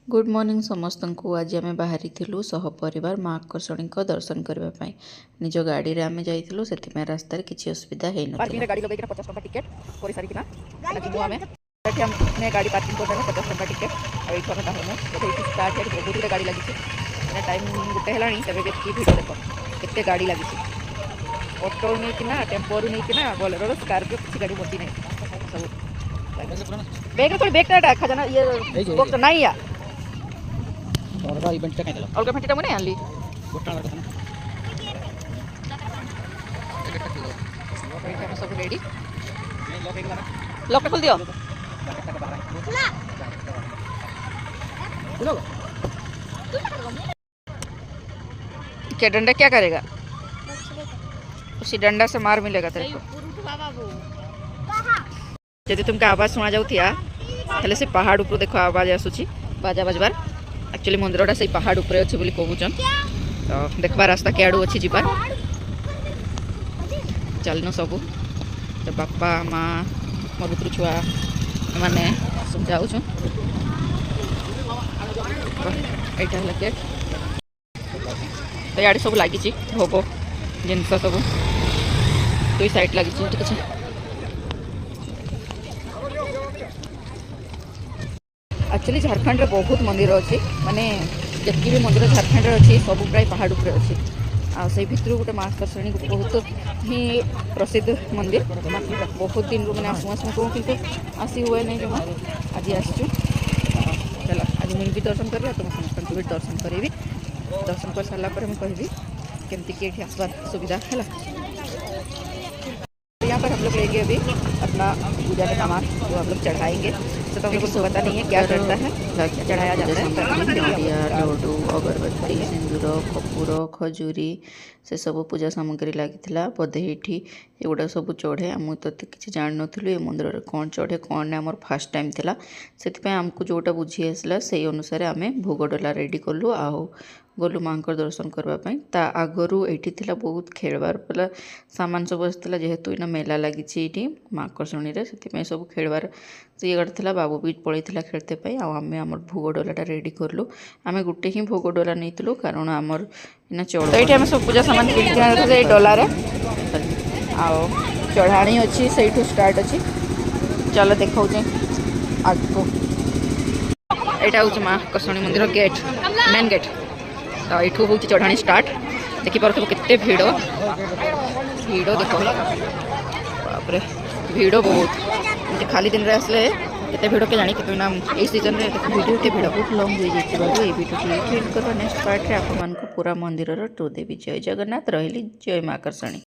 Good morning समस्त को। आज आम बाहरी थिलु सहपरिवार माँ आकर्षणी दर्शन करने निज गाड़ी में आम जाइलु से रास्तार किसी असुविधा है पार्किंग गाड़ी लगे 50 टका टिकेट कर सारी गाड़ी पार्किंग कर 50 टका टिकेट और ये स्टार्ट है बहुत गुटे गाड़ी लगी टाइम गोटे है भिड़ देख केते गाड़ी लगी ऑटो नहीं कि टेम्पो नहीं बोलेरो स्कॉर्पियो किसी गाड़ी बची नहीं सब बैग थोड़ी बैग खजाना ये बॉक्स नहीं या अलग इवेंट का कैला अलग फेंटा मने आनली गोटा लगा था ना सब रेडी लॉक खोल दियो क्या डंडा क्या करेगा उसी डंडा से मार मिलेगा तेरे को यदि तुमको आवाज सुना जाऊथिया हेले से पहाड़ ऊपर देखो आवाज आसुची बाजा बजबार एक्चुअली मंदिरटा से पहाड़ ऊपर अच्छे बोली कहूचन तो देखबा रास्ता के आड़ू अच्छी जीवार चलनो सब तो बापा माँ मोर बुतरू छुआ मैंने सब जाऊँ यहाँ गेट तो इे सब लगी भोग जिनस सब दुई साइड लगी किसी एक्चुअली झारखंड रे बहुत मंदिर अच्छी माने जितकी भी मंदिर झारखंड रे अच्छी सब प्राय पहाड़ ऊपर अच्छी से भितर गोटे माँ आकर्षणी बहुत ही प्रसिद्ध मंदिर बहुत दिन मैंने आसू आसू कहूँ कि आसी हुए नहीं जमा आज आसचु चलो आज मुझे भी दर्शन करी तुम समस्त भी दर्शन करी दर्शन कर सारा पर मुझे कहबी केमती कि आसबार सुविधा है। यहाँ पर हम लोग लेंगे अभी अपना पूजा का सामान जो हम लोग चढ़ाएंगे तो हम लोग को पता नहीं है क्या करता है क्या चढ़ाया जाता है नड़िया लड्डू अगरबत्ती सिंदूर कपूर खजूरी से सब पूजा सामग्री लगी बोधे ये एगुड़ा सब चढ़े आम तो किसी जान नु ये मंदिर में कौन चढ़े कौन ना आम फास्ट टाइम था से आमको जोटा बुझी आसला से अनुसार आम भोग डला रेडी कलु गलु माँ दर्शन करने ता आगरू ये बहुत खेलबार पला सामान सब आसाला जेहेतु इना मेला लगी माँ आकर्षणी से सब खेलबार ये करता बाबू भी पड़े खेलते आम आम भोग डलाटा रेडी कलु आम गोटे ही भोग डला नहीं कारण आमर इना चढ़ ये सब पूजा सामान किणी डलार चढ़ाणी अच्छी से स्टार्ट अच्छी चलो देखा आगो यहाँ हूँ माँ आकर्षणी मंदिर गेट मेन गेट तो ये हूँ चढ़ाणी स्टार्ट देखिपार केते भिड़ भिड़ देख बापरे भिड़ बहुत खाली दिन में आसले केते भिड़ के जानी ना ये सीजन में वीडियो भिड़ बहुत लंग हो जाए वीडियो नेक्स्ट पार्ट में आप पूरा मंदिर टूर देवी। जय जगन्नाथ रही जय माँ आकर्षणी।